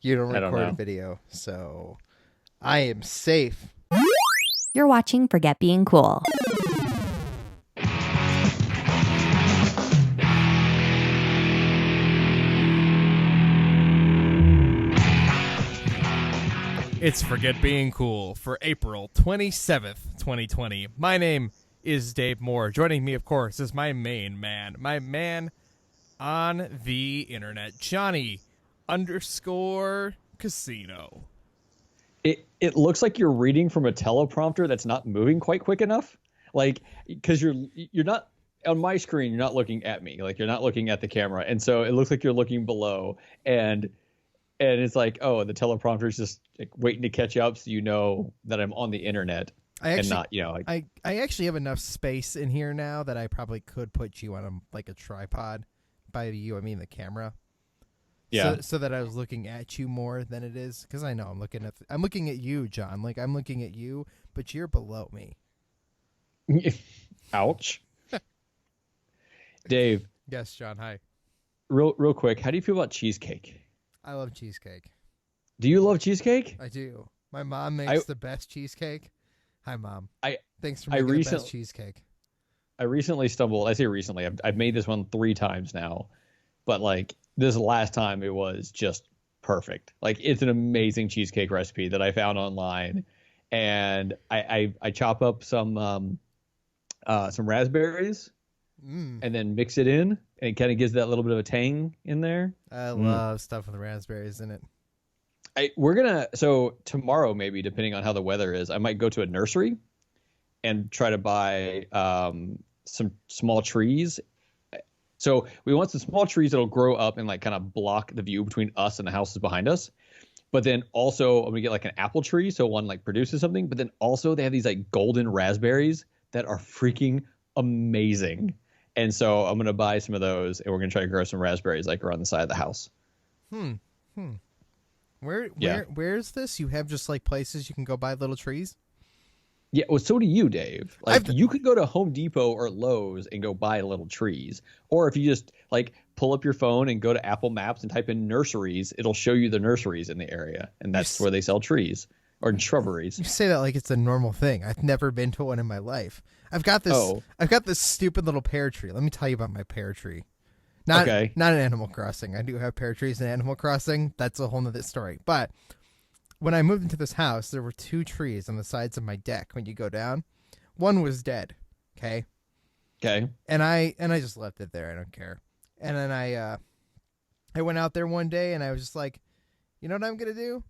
You don't I don't record a know. video, so I am safe. You're watching Forget Being Cool. It's Forget Being Cool for April 27th, 2020. My name is Dave Moore. Joining me, of course, is my main man, my man on the internet, Johnny _Casino. It looks like you're reading from a teleprompter that's not moving quite quick enough. Like, because you're not on my screen, you're not looking at me. Like, you're not looking at the camera, and so it looks like you're looking below. And it's like, oh, the teleprompter is just like waiting to catch up, so you know that I'm on the internet and not, like, I actually have enough space in here now that I probably could put you on a tripod. By you, I mean the camera. yeah. So that I was looking at you more than it is, because I know I'm looking at you, John. Like, I'm looking at you, but you're below me. Ouch. Dave, Yes, John. Hi. real quick, how do you feel about cheesecake? I love cheesecake. Do you love cheesecake? I do. My mom makes the best cheesecake. Hi, Mom. I Thanks for I making the recent- best cheesecake. I recently stumbled. I say recently. I've made this one 3 times now, but like this last time, it was just perfect. Like, it's an amazing cheesecake recipe that I found online, and I chop up some raspberries and then mix it in, and it kind of gives that little bit of a tang in there. I love stuff with raspberries in it. So tomorrow, maybe depending on how the weather is, I might go to a nursery and try to buy some small trees. So we want some small trees that'll grow up and like kind of block the view between us and the houses behind us. But then also I'm gonna get like an apple tree, so one like produces something. But then also they have these like golden raspberries that are freaking amazing. And so I'm gonna buy some of those, and we're gonna try to grow some raspberries like around the side of the house. Where's this? You have just like places you can go buy little trees? Yeah, well, so do you, Dave. Like, you could go to Home Depot or Lowe's and go buy little trees. Or if you just, like, pull up your phone and go to Apple Maps and type in nurseries, it'll show you the nurseries in the area. And that's where they sell trees or shrubberies. You say that like it's a normal thing. I've never been to one in my life. I've got this stupid little pear tree. Let me tell you about my pear tree. Not in Animal Crossing. I do have pear trees in Animal Crossing. That's a whole nother story. But when I moved into this house, there were 2 trees on the sides of my deck when you go down. One was dead. Okay. And I just left it there. I don't care. And then I went out there one day and I was just like, you know what I'm gonna do?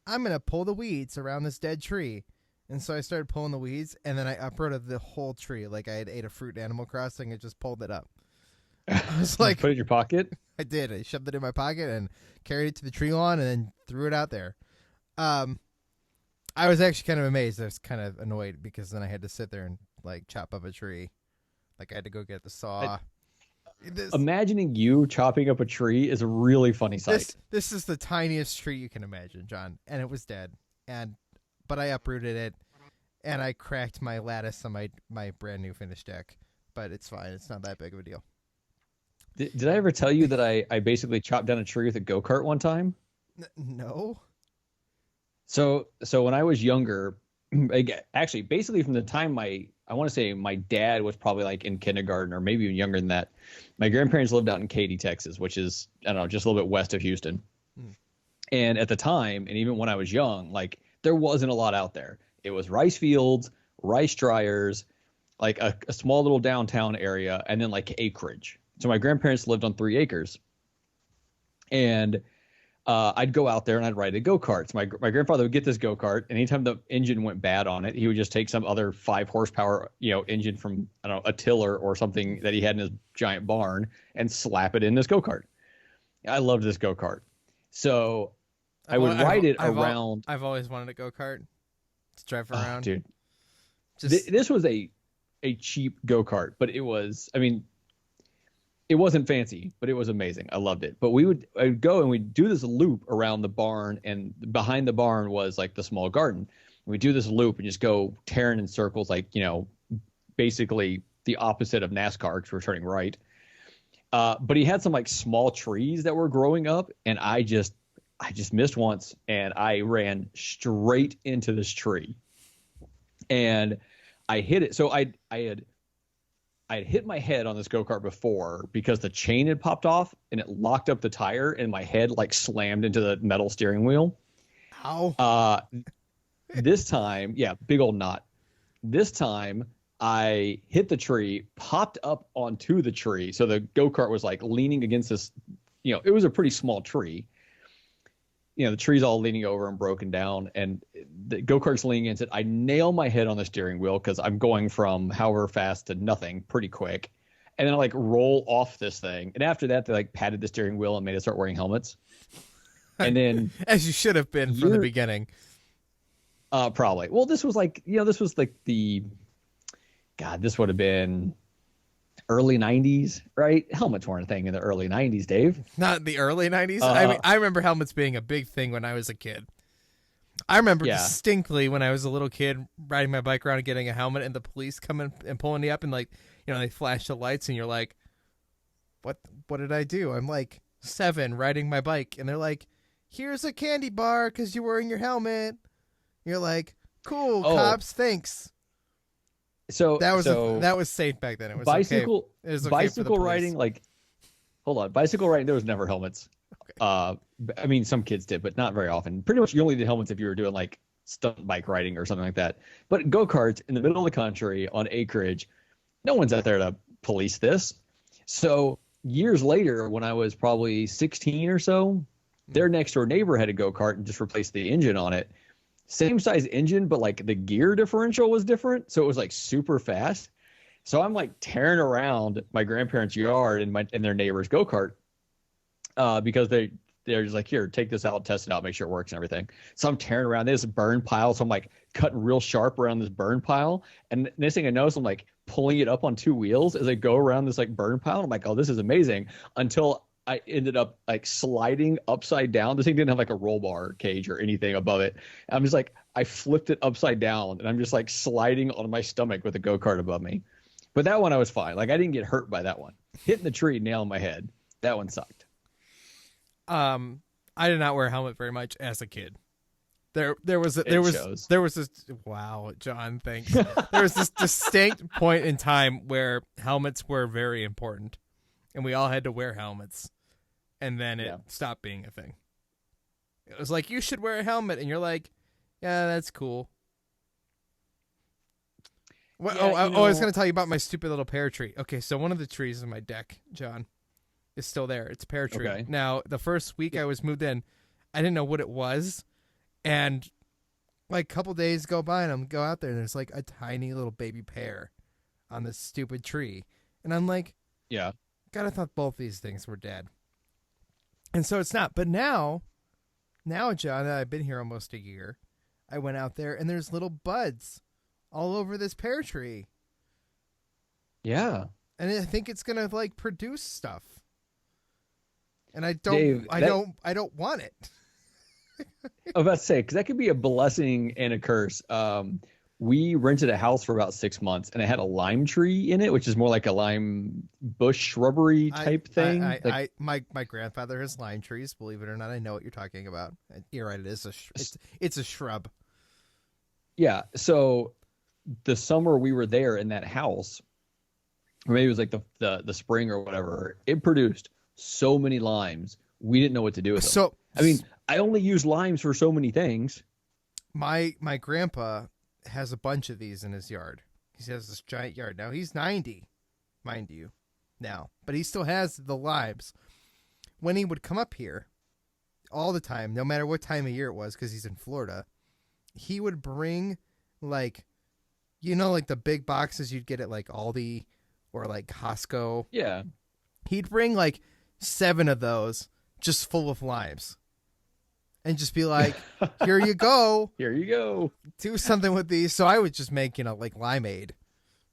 I'm gonna pull the weeds around this dead tree. And so I started pulling the weeds, and then I uprooted the whole tree like I had ate a fruit in Animal Crossing and just pulled it up. I was like, put it in your pocket. I did. I shoved it in my pocket and carried it to the tree lawn and then threw it out there. I was actually kind of amazed. I was kind of annoyed because then I had to sit there and like chop up a tree. Like, I had to go get the saw. Imagining you chopping up a tree is a really funny sight. This is the tiniest tree you can imagine, John, and it was dead. But I uprooted it, and I cracked my lattice on my brand new finished deck. But it's fine. It's not that big of a deal. Did I ever tell you that I basically chopped down a tree with a go-kart one time? No. So when I was younger, actually, basically from the time I want to say my dad was probably like in kindergarten or maybe even younger than that. My grandparents lived out in Katy, Texas, which is, I don't know, just a little bit west of Houston. And at the time, and even when I was young, like, there wasn't a lot out there. It was rice fields, rice dryers, like a small little downtown area, and then like acreage. So my grandparents lived on 3 acres. And I'd go out there and I'd ride a go-kart. So my grandfather would get this go-kart, and anytime the engine went bad on it, he would just take some other 5 horsepower, engine from, I don't know, a tiller or something that he had in his giant barn and slap it in this go-kart. I loved this go-kart. So I would ride it around. I've always wanted a go-kart to drive around. Dude, this was a cheap go-kart, but it was, I mean, it wasn't fancy, but it was amazing. I loved it. But I'd go and we'd do this loop around the barn, and behind the barn was like the small garden. We'd do this loop and just go tearing in circles, like, basically the opposite of NASCAR because we're turning right. But he had some like small trees that were growing up, and I just I just missed once, and I ran straight into this tree, and I hit it. So I had hit my head on this go-kart before because the chain had popped off and it locked up the tire, and my head like slammed into the metal steering wheel. Ow. This time, yeah, big old knot. This time I hit the tree, popped up onto the tree. So the go-kart was like leaning against this, it was a pretty small tree. The tree's all leaning over and broken down, and the go-kart's leaning against it. I nail my head on the steering wheel because I'm going from however fast to nothing pretty quick. And then I like roll off this thing. And after that, they like patted the steering wheel and made us start wearing helmets. And then as you should have been from the beginning. Probably. Well, this was like, this was like this would have been early 90s, right? Helmets weren't a thing in the early 90s, Dave. Not the early 90s? I mean, I remember helmets being a big thing when I was a kid. I remember distinctly when I was a little kid riding my bike around and getting a helmet and the police coming and pulling me up and like, they flash the lights and you're like, what did I do? I'm like 7 riding my bike and they're like, here's a candy bar because you're wearing your helmet. You're like, cool, cops, thanks. So that was safe back then. It was bicycle. Okay. It was okay bicycle riding, like, hold on, bicycle riding. There was never helmets. Okay. I mean, some kids did, but not very often. Pretty much, you only did helmets if you were doing like stunt bike riding or something like that. But go-karts in the middle of the country on acreage, no one's out there to police this. So years later, when I was probably 16 or so, their next door neighbor had a go-kart and just replaced the engine on it. Same size engine, but like the gear differential was different. So it was like super fast. So I'm like tearing around my grandparents' yard in their neighbor's go-kart because they're just like, here, take this out, test it out, make sure it works and everything. So I'm tearing around this burn pile. So I'm like cutting real sharp around this burn pile. And next thing I know, I'm like pulling it up on 2 wheels as I go around this like burn pile. I'm like, oh, this is amazing. Until I ended up like sliding upside down. This thing didn't have like a roll bar cage or anything above it. I'm just like, I flipped it upside down and I'm just like sliding on my stomach with a go-kart above me. But that one I was fine. Like I didn't get hurt by that one. Hitting the tree, nailing my head. That one sucked. I did not wear a helmet very much as a kid. There was this wow, John, thanks. There was this distinct point in time where helmets were very important and we all had to wear helmets. And then it stopped being a thing. It was like, you should wear a helmet. And you're like, yeah, that's cool. Well, I was going to tell you about my stupid little pear tree. Okay, so one of the trees in my deck, John, is still there. It's a pear tree. Okay. Now, the first week I was moved in, I didn't know what it was. And like a couple days go by and I'm go out there and there's like a tiny little baby pear on this stupid tree. And I'm like, yeah. God, I thought both these things were dead. And so it's not. But now, John, I've been here almost a year. I went out there and there's little buds all over this pear tree. Yeah. And I think it's going to like produce stuff. And I don't want it. I was about to say, because that could be a blessing and a curse. We rented a house for about 6 months, and it had a lime tree in it, which is more like a lime bush shrubbery type thing. My grandfather has lime trees. Believe it or not, I know what you're talking about. You're right. It is it's a shrub. Yeah. So the summer we were there in that house, or maybe it was like the spring or whatever, it produced so many limes. We didn't know what to do with them. So I mean, I only use limes for so many things. My grandpa has a bunch of these in his yard. He has this giant yard. Now he's 90, mind you, now, but he still has the limes. When he would come up here all the time, no matter what time of year it was, because he's in Florida, he would bring like the big boxes you'd get at like Aldi or like Costco. Yeah. He'd bring like 7 of those just full of limes. And just be like, here you go. Here you go. Do something with these. So I would just make, like limeade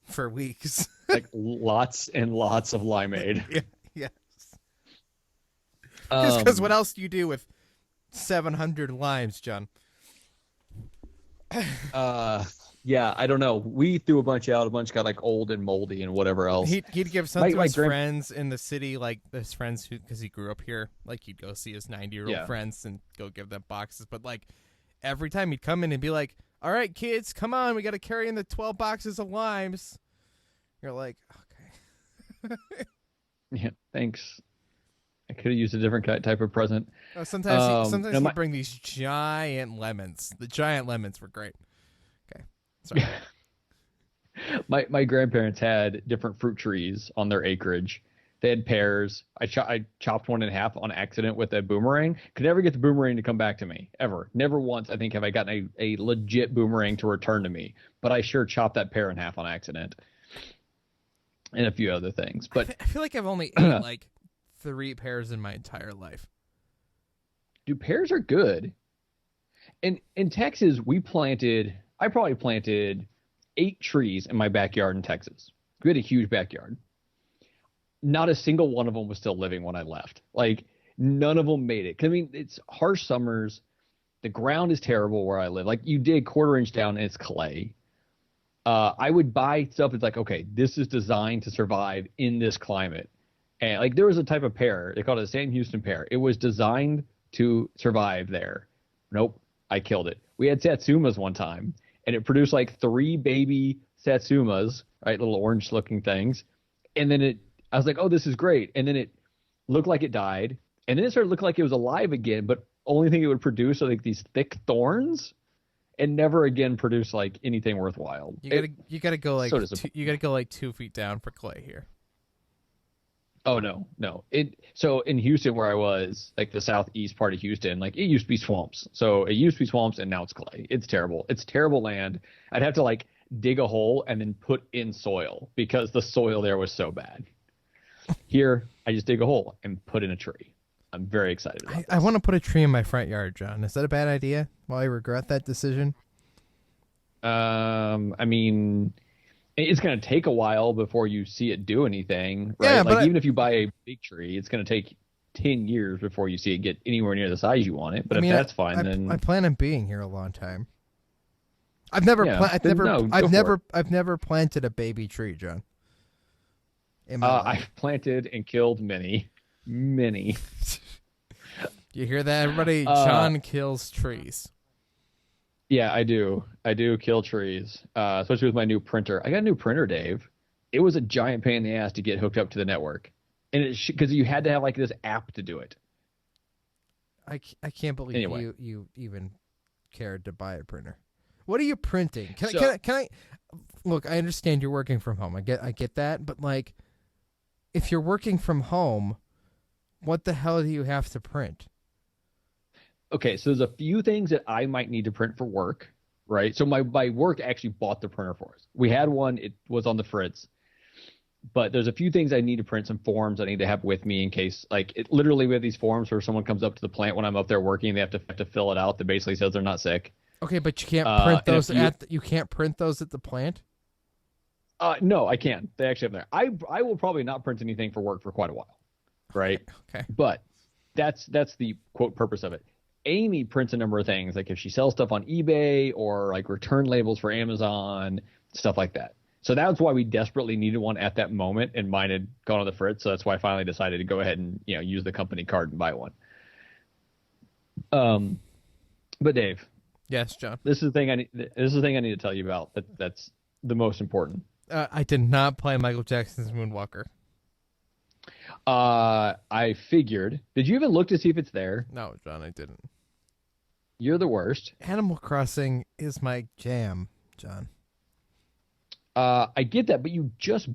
for weeks. Like lots and lots of limeade. Yeah, yes. Because what else do you do with 700 limes, John? Yeah, I don't know. We threw a bunch out. A bunch got like old and moldy and whatever else. He'd give some to his friends in the city, like his friends because he grew up here. Like he'd go see his 90-year-old friends and go give them boxes. But like every time he'd come in and be like, "All right, kids, come on, we got to carry in the 12 boxes of limes." You're like, okay. Yeah, thanks. I could have used a different type of present. Sometimes he'd bring these giant lemons. The giant lemons were great. Okay, sorry. My grandparents had different fruit trees on their acreage. They had pears. I chopped one in half on accident with a boomerang. Could never get the boomerang to come back to me, ever. Never once, I think, have I gotten a legit boomerang to return to me. But I sure chopped that pear in half on accident. And a few other things. But I feel like I've only ate like 3 pears in my entire life. Dude, pears are good. In Texas, I probably planted 8 trees in my backyard in Texas. We had a huge backyard. Not a single one of them was still living when I left. Like, none of them made it. 'Cause, I mean, it's harsh summers. The ground is terrible where I live. Like, you dig 1/4 inch down and it's clay. I would buy stuff that's like, okay, this is designed to survive in this climate. And like there was a type of pear, they called it a Sam Houston pear. It was designed to survive there. Nope, I killed it. We had satsumas one time, and it produced like 3 baby satsumas, right, little orange looking things. And then I was like, oh, this is great. And then it looked like it died. And then it started looking like it was alive again, but only thing it would produce are like these thick thorns. And never again produce like anything worthwhile. You gotta go like you gotta go like 2 feet down for clay here. Oh no. So in Houston where I was, like the southeast part of Houston, like it used to be swamps. So it used to be swamps and now it's clay. It's terrible. It's terrible land. I'd have to like dig a hole and then put in soil because the soil there was so bad. Here, I just dig a hole and put in a tree. I'm very excited about I want to put a tree in my front yard, John. Is that a bad idea? Will I regret that decision? I mean, it's going to take a while before you see it do anything, right? Yeah, like even if you buy a big tree, it's going to take 10 years before you see it get anywhere near the size you want it. But if that's fine, then I plan on being here a long time. I've never planted a baby tree, John. I've planted and killed many. You hear that, everybody? John kills trees. Yeah, I do. I do kill trees, especially with my new printer. I got a new printer, Dave. It was a giant pain in the ass to get hooked up to the network, and because you had to have like this app to do it. I can't believe you even cared to buy a printer. What are you printing? Can I look? I understand you're working from home. I get that, but like, if you're working from home, what the hell do you have to print? Okay, so there's a few things that I might need to print for work, right? So my work actually bought the printer for us. We had one, it was on the fritz, but there's a few things I need to print, some forms I need to have with me in case, like, literally we have these forms where someone comes up to the plant when I'm up there working, they have to fill it out that basically says they're not sick. Okay, but you can't print those you can't print those at the plant? No, I can. They actually have there. I will probably not print anything for work for quite a while, right? Okay. But that's the quote purpose of it. Amy prints a number of things, like if she sells stuff on eBay or like return labels for Amazon, stuff like that. So that's why we desperately needed one at that moment, and mine had gone on the fritz. So that's why I finally decided to go ahead and use the company card and buy one. But Dave, yes, John, this is the thing I need to tell you about. That's the most important. I did not play Michael Jackson's Moonwalker. I figured. Did you even look to see if it's there? No, John, I didn't. You're the worst. Animal Crossing is my jam, John. I get that, but you just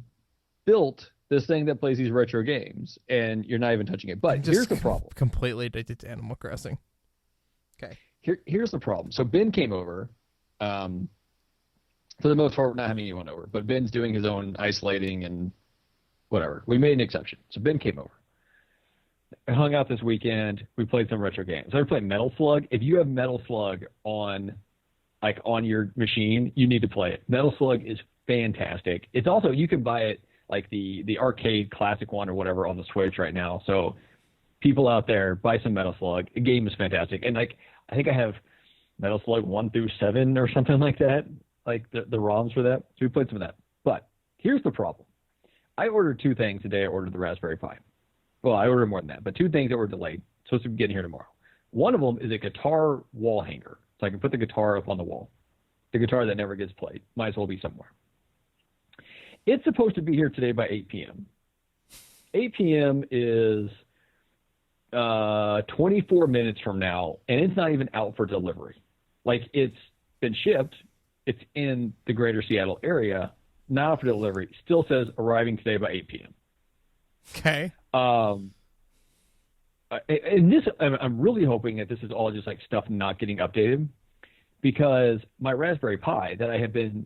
built this thing that plays these retro games, and you're not even touching it. But here's the problem. Completely addicted to Animal Crossing. Okay. Here's the problem. So Ben came over. For the most part, we're not having anyone over, but Ben's doing his own isolating and whatever. We made an exception. So Ben came over. I hung out this weekend. We played some retro games. So I played Metal Slug. If you have Metal Slug on your machine, you need to play it. Metal Slug is fantastic. It's also, you can buy it like the arcade classic one or whatever on the Switch right now. So people out there, buy some Metal Slug. The game is fantastic. And like, I think I have Metal Slug 1 through 7 or something like that like the ROMs for that. So we played some of that. But here's the problem. I ordered 2 things today. I ordered the Raspberry Pi. Well, I ordered more than that, but 2 things that were delayed. Supposed to be getting here tomorrow. One of them is a guitar wall hanger, so I can put the guitar up on the wall. The guitar that never gets played. Might as well be somewhere. It's supposed to be here today by 8 p.m. 8 p.m. is 24 minutes from now, and it's not even out for delivery. Like, it's been shipped. It's in the greater Seattle area, not out for delivery. Still says arriving today by 8 p.m. Okay. And this, I'm really hoping that this is all just like stuff not getting updated, because my Raspberry Pi that I have been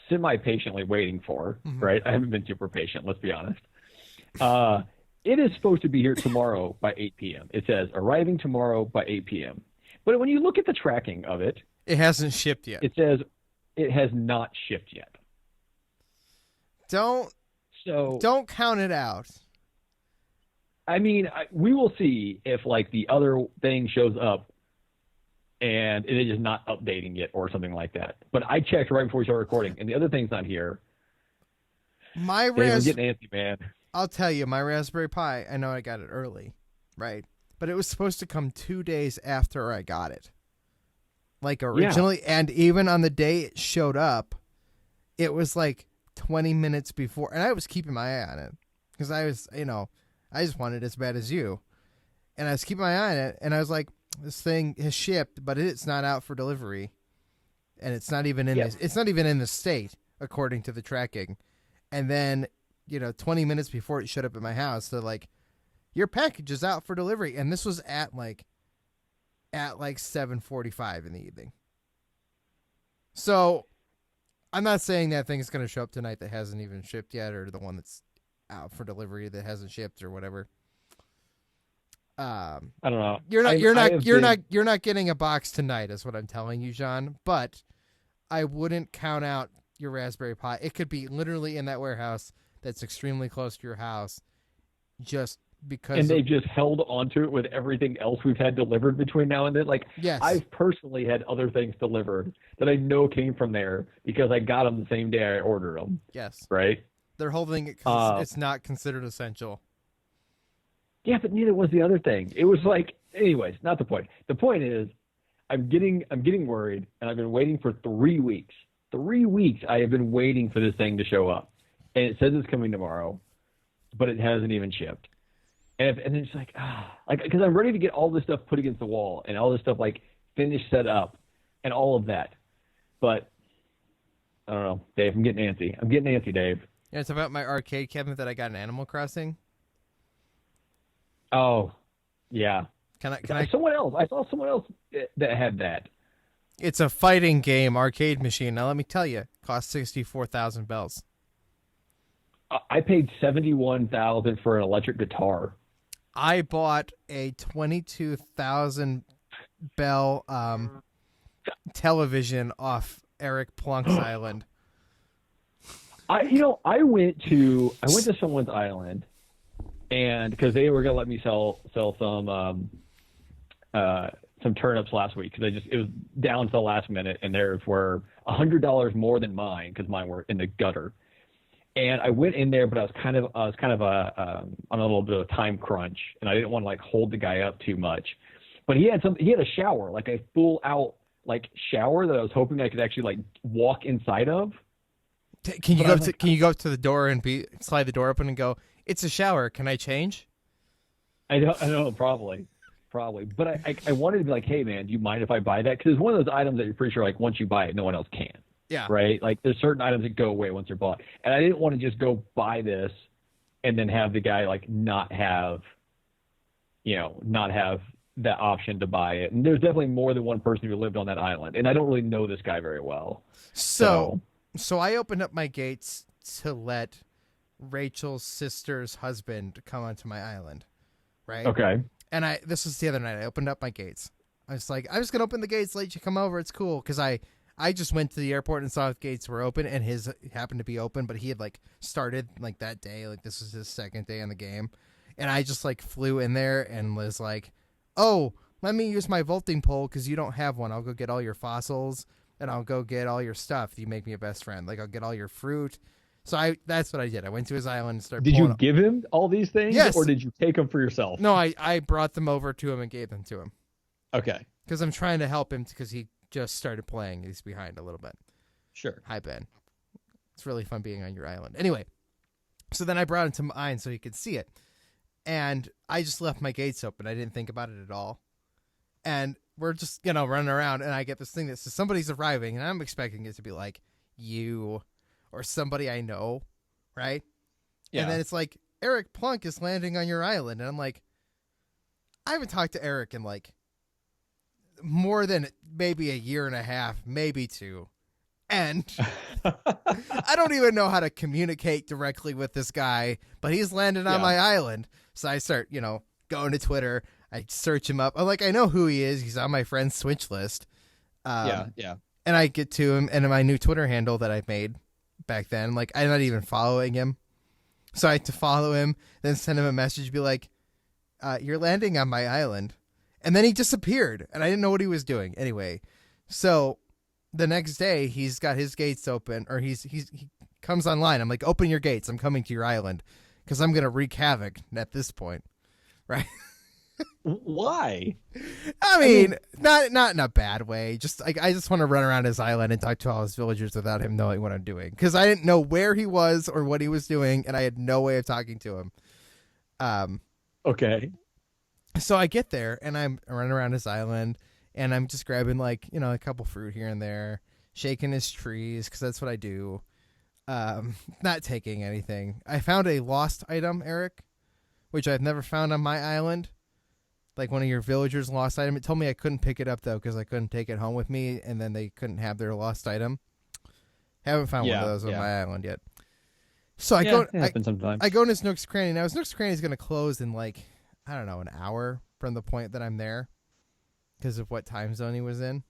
semi-patiently waiting for, right? I haven't been super patient, let's be honest. It is supposed to be here tomorrow by 8 p.m. It says arriving tomorrow by 8 p.m. But when you look at the tracking of it, it hasn't shipped yet. It says it has not shipped yet. Don't count it out. I mean, we will see if like the other thing shows up and it is not updating it or something like that. But I checked right before we started recording, and the other thing's not here. I'm getting antsy, man. I'll tell you, my Raspberry Pi, I know I got it early, right? But it was supposed to come 2 days after I got it. Like originally, and even on the day it showed up, it was like 20 minutes before. And I was keeping my eye on it because I was, I just wanted it as bad as you. And I was keeping my eye on it, and I was like, this thing has shipped, but it's not out for delivery. And it's not even in it's not even in the state, according to the tracking. And then, 20 minutes before it showed up at my house, they're like, your package is out for delivery. And this was at 7:45 in the evening. So I'm not saying that thing is going to show up tonight that hasn't even shipped yet, or the one that's out for delivery that hasn't shipped or whatever. I don't know. You're not getting a box tonight, is what I'm telling you, John. But I wouldn't count out your Raspberry Pi. It could be literally in that warehouse that's extremely close to your house, just because. And they've just held onto it with everything else we've had delivered between now and then. Like, yes. I've personally had other things delivered that I know came from there because I got them the same day I ordered them. Yes. Right. They're holding it because it's not considered essential. Yeah, but neither was the other thing. It was like, anyways, not the point. The point is, I'm getting worried, and I've been waiting for 3 weeks. 3 weeks I have been waiting for this thing to show up, and it says it's coming tomorrow, but it hasn't even shipped. And it's like, because I'm ready to get all this stuff put against the wall and all this stuff like finished, set up, and all of that. But I don't know, Dave. I'm getting antsy. Dave. Yeah, it's about my arcade cabinet that I got in Animal Crossing. Oh, yeah. Can I? Someone else. I saw someone else that had that. It's a fighting game arcade machine. Now let me tell you, it cost 64,000 bells. I paid 71,000 for an electric guitar. I bought a 22,000 bell television off Eric Plunk's island. I went to someone's island, and because they were gonna let me sell some turnips last week, because it was down to the last minute, and theirs were $100 more than mine because mine were in the gutter. And I went in there, but I was kind of on a little bit of a time crunch, and I didn't want to like hold the guy up too much. But he had a shower, like a full out like shower that I was hoping I could actually like walk inside of. Can you go up to the door and slide the door open and go, it's a shower, can I change? I know, probably. But I wanted to be like, hey man, do you mind if I buy that? Because it's one of those items that you're pretty sure like once you buy it, no one else can. Yeah. Right? Like there's certain items that go away once they're bought. And I didn't want to just go buy this and then have the guy like not have that option to buy it. And there's definitely more than one person who lived on that island. And I don't really know this guy very well. So I opened up my gates to let Rachel's sister's husband come onto my island. Right? Okay. And this was the other night. I opened up my gates. I was like, I'm just going to open the gates, let you come over. It's cool. Because I just went to the airport and saw the gates were open, and his happened to be open, but he had like started like that day. Like this was his second day on the game. And I just like flew in there and was like, oh, let me use my vaulting pole because you don't have one. I'll go get all your fossils and I'll go get all your stuff. You make me a best friend. Like I'll get all your fruit. So that's what I did. I went to his island and started. Did you give him all these things? Yes. Or did you take them for yourself? No, I brought them over to him and gave them to him. Okay. Because I'm trying to help him because he just started playing. He's behind a little bit. Sure. Hi, Ben. It's really fun being on your island. Anyway, so then I brought him to mine so he could see it. And I just left my gates open. I didn't think about it at all. And we're just, running around, and I get this thing that says somebody's arriving, and I'm expecting it to be like you or somebody I know, right? Yeah. And then it's like, Eric Plunk is landing on your island. And I'm like, I haven't talked to Eric in like more than maybe a year and a half, maybe 2. And I don't even know how to communicate directly with this guy, but he's landed on my island. So I start, going to Twitter. I search him up. I'm like, I know who he is. He's on my friend's Switch list. Yeah. And I get to him, and my new Twitter handle that I made back then, like, I'm not even following him. So I had to follow him, then send him a message, be like, you're landing on my island. And then he disappeared, and I didn't know what he was doing. Anyway, so the next day, he's got his gates open, or he comes online. I'm like, open your gates. I'm coming to your island, because I'm going to wreak havoc at this point, right? Why? I mean, not in a bad way. Just like I just want to run around his island and talk to all his villagers without him knowing what I'm doing, because I didn't know where he was or what he was doing, and I had no way of talking to him. Okay. So I get there, and I'm running around his island, and I'm just grabbing like a couple fruit here and there, shaking his trees because that's what I do. Not taking anything. I found a lost item, Eric, which I've never found on my island. Like one of your villagers' lost item. It told me I couldn't pick it up though because I couldn't take it home with me, and then they couldn't have their lost item. Haven't found one of those on my island yet. So I go into his Nook's Cranny. Now his Nook's Cranny is going to close in like, I don't know, an hour from the point that I'm there because of what time zone he was in.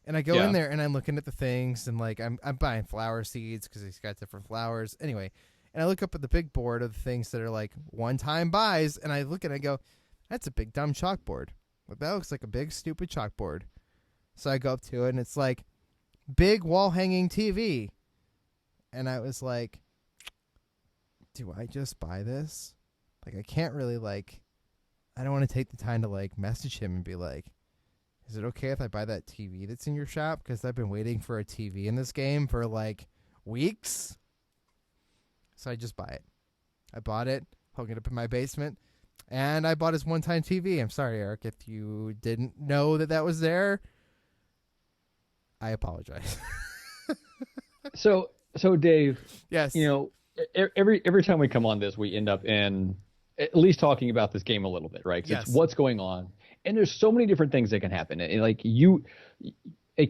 And I go in there and I'm looking at the things, and like I'm buying flower seeds because he's got different flowers. Anyway, and I look up at the big board of the things that are like one-time buys, and I look and I go, that's a big dumb chalkboard. Like, that looks like a big stupid chalkboard. So I go up to it, and it's like big wall hanging TV. And I was like, do I just buy this? Like, I can't really I don't want to take the time to message him and be like, is it okay if I buy that TV that's in your shop? Because I've been waiting for a TV in this game for weeks. So I just buy it. I bought it, hung it up in my basement. And I bought his one-time TV. I'm sorry, Eric, if you didn't know that was there. I apologize. So Dave. Yes. Every time we come on this, we end up in at least talking about this game a little bit, right? 'Cause it's what's going on, and there's so many different things that can happen. And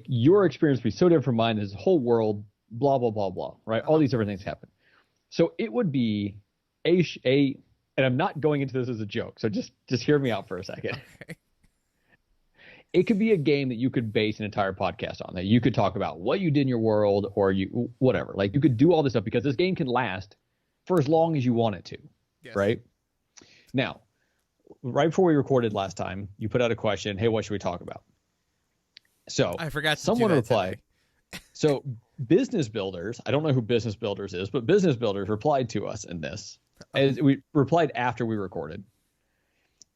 your experience would be so different from mine. There's a whole world, blah blah blah blah, right? All these different things happen. So it would be a and I'm not going into this as a joke, so just hear me out for a second. Okay. It could be a game that you could base an entire podcast on, that you could talk about what you did in your world or whatever. Like, you could do all this stuff because this game can last for as long as you want it to, right? Now, right before we recorded last time, you put out a question, hey, what should we talk about? So I forgot someone replied. So Business Builders, I don't know who Business Builders is, but Business Builders replied to us in this. As we replied after we recorded.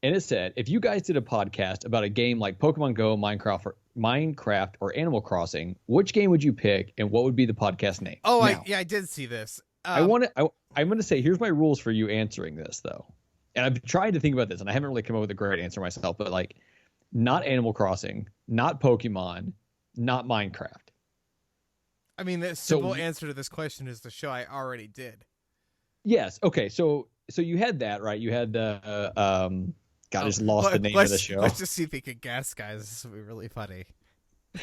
And it said, if you guys did a podcast about a game like Pokemon Go, Minecraft, or Animal Crossing, which game would you pick, and what would be the podcast name? Oh, I did see this. I'm going to say, here's my rules for you answering this, though. And I've tried to think about this, and I haven't really come up with a great answer myself, but not Animal Crossing, not Pokemon, not Minecraft. I mean, the simple answer to this question is the show I already did. Yes. Okay. So you had that, right? You had the I just lost the name of the show. Let's just see if we can guess, guys. This will be really funny.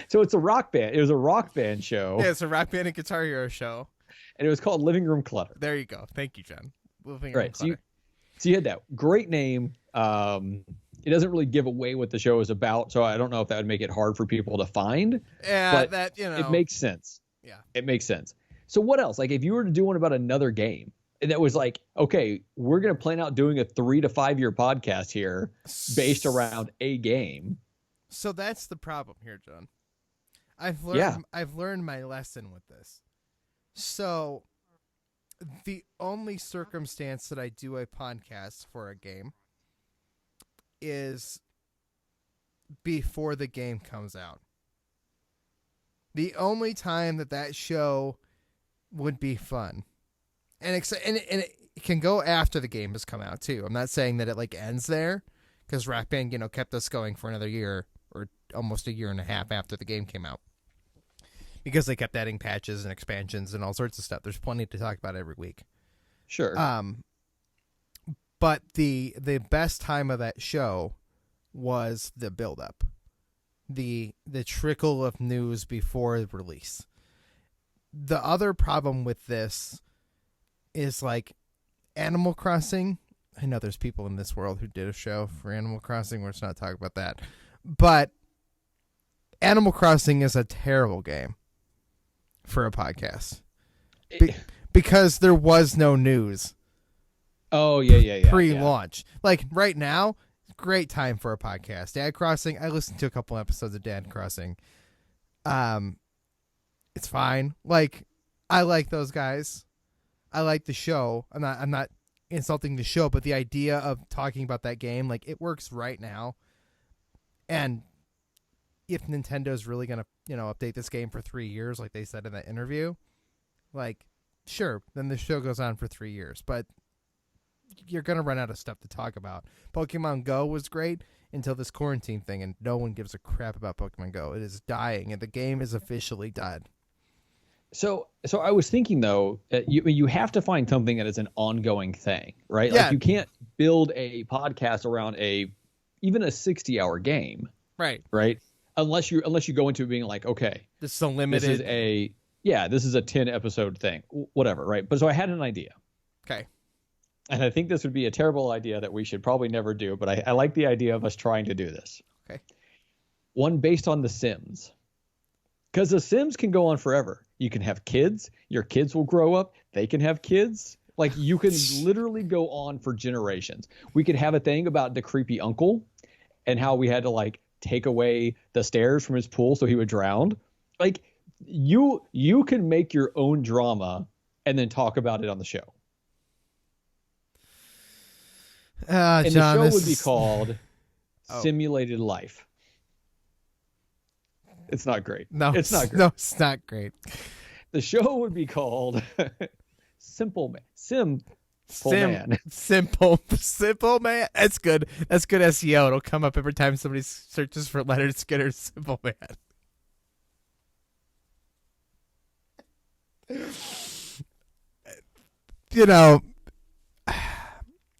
So it's a rock band. It was a rock band show. Yeah, it's a rock band and Guitar Hero show. And it was called Living Room Clutter. There you go. Thank you, John. Living Room Clutter. So you had that great name. It doesn't really give away what the show is about, so I don't know if that would make it hard for people to find. Yeah, but it makes sense. Yeah, it makes sense. So what else? If you were to do one about another game, and that was okay, we're going to plan out doing a 3 to 5 year podcast here based around a game. So that's the problem here, John. I've learned my lesson with this. So the only circumstance that I do a podcast for a game is before the game comes out. The only time that show would be fun. And it can go after the game has come out too. I'm not saying that it like ends there, because Rock Band, kept us going for another year or almost a year and a half after the game came out, because they kept adding patches and expansions and all sorts of stuff. There's plenty to talk about every week. Sure. But the best time of that show was the build up, the trickle of news before the release. The other problem with this is like Animal Crossing. I know there's people in this world who did a show for Animal Crossing. Let's not talk about that. But Animal Crossing is a terrible game for a podcast because there was no news. Oh, yeah. Pre-launch. Yeah. Like right now, great time for a podcast. Dad Crossing, I listened to a couple episodes of Dad Crossing. It's fine. Like, I like those guys. I like the show. I'm not insulting the show, but the idea of talking about that game, like, it works right now. And if Nintendo's really gonna, update this game for 3 years, like they said in that interview, like, sure, then the show goes on for 3 years. But you're gonna run out of stuff to talk about. Pokemon Go was great until this quarantine thing, and no one gives a crap about Pokemon Go. It is dying, and the game is officially dead. So I was thinking though, you have to find something that is an ongoing thing, right? Yeah. Like you can't build a podcast around even a 60-hour game, right? Unless you go into being like, okay, this is a limited. This is a 10 episode thing, whatever, right? But so I had an idea. Okay. And I think this would be a terrible idea that we should probably never do, but I like the idea of us trying to do this. Okay. One based on The Sims. Because The Sims can go on forever. You can have kids. Your kids will grow up. They can have kids. Like, you can literally go on for generations. We could have a thing about the creepy uncle and how we had to, like, take away the stairs from his pool so he would drown. Like, you can make your own drama and then talk about it on the show. And John, the show would be called Simulated Life. It's not great. No, it's not great. No, it's not great. The show would be called Simple Man. Simple Man. That's good. That's good SEO. It'll come up every time somebody searches for Leonard Skinner. Simple Man.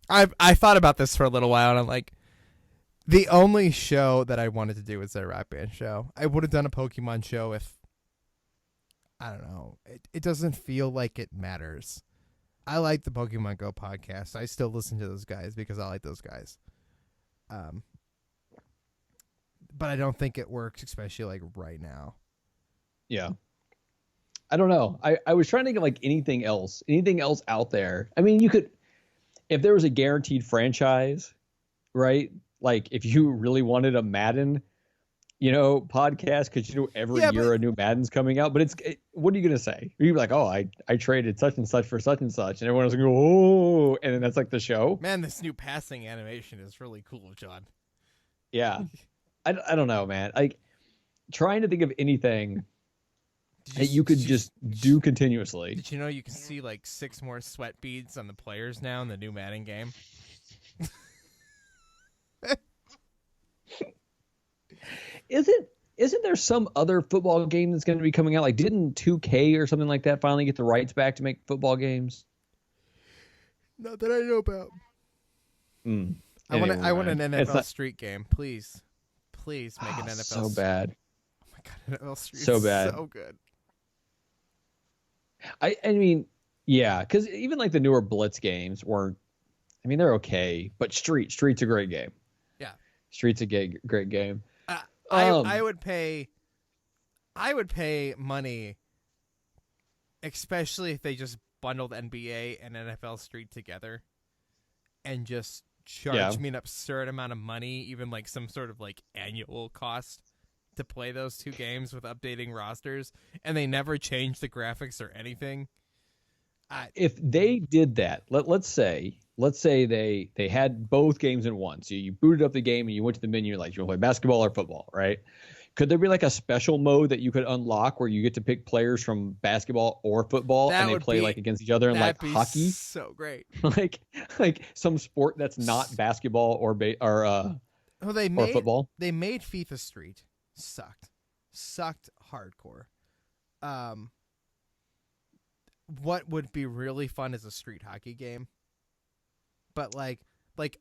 I thought about this for a little while, and I'm like, the only show that I wanted to do was a Rock Band show. I would have done a Pokemon show if, I don't know, it doesn't feel like it matters. I like the Pokemon Go podcast. I still listen to those guys because I like those guys. But I don't think it works, especially like right now. Yeah. I don't know. I was trying to think of like anything else out there. I mean, you could, if there was a guaranteed franchise, right? Like if you really wanted a Madden, podcast, because every year a new Madden's coming out. But what are you gonna say? You'd be like, oh, I traded such and such for such and such, and everyone else will go, oh, and then that's like the show. Man, this new passing animation is really cool, John. Yeah, I don't know, man. Like trying to think of anything that you could just do continuously. Did you know you can see like 6 more sweat beads on the players now in the new Madden game? Isn't there some other football game that's going to be coming out? Like, didn't 2K or something like that finally get the rights back to make football games? Not that I know about. I want an NFL Street game, please. Please make an NFL. So bad. Oh my god, NFL Street. So bad. So good. I mean, yeah, because even like the newer Blitz games weren't. I mean, they're okay, but Street's a great game. Yeah, Street's a great game. I would pay money, especially if they just bundled NBA and NFL Street together, and just charge me an absurd amount of money, even like some sort of like annual cost to play those two games with updating rosters, and they never changed the graphics or anything. If they did that, let's say they had both games in one. So you booted up the game and you went to the menu like, you want to play basketball or football, right? Could there be like a special mode that you could unlock where you get to pick players from basketball or football and they play like against each other in like hockey? So great. like some sport that's not basketball or football. They made FIFA Street. Sucked hardcore. What would be really fun is a street hockey game, but like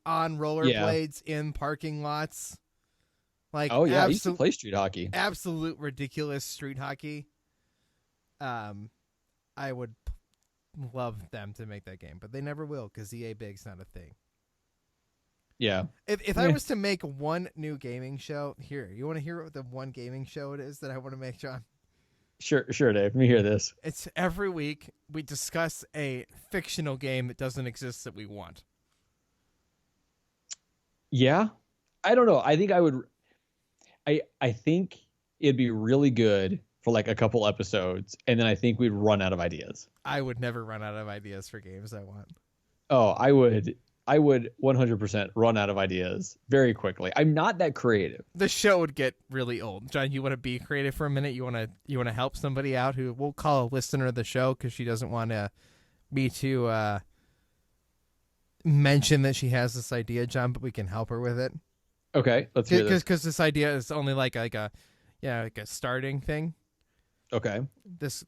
on rollerblades in parking lots. Like, oh yeah, I used to play street hockey. Absolute ridiculous street hockey. I would love them to make that game, but they never will because EA Big's not a thing. Yeah. If I was to make one new gaming show, you want to hear what the one gaming show it is that I want to make, John? Sure, Dave. Let me hear this. It's every week we discuss a fictional game that doesn't exist that we want. Yeah. I don't know. I think I would. I think it'd be really good for like a couple episodes, and then I think we'd run out of ideas. I would never run out of ideas for games I want. Oh, I would 100% run out of ideas very quickly. I'm not that creative. The show would get really old. John, you want to be creative for a minute? You want to help somebody out who we'll call a listener of the show because she doesn't want me to mention that she has this idea, John, but we can help her with it. Okay, let's hear this. Because this idea is only like a starting thing. Okay. This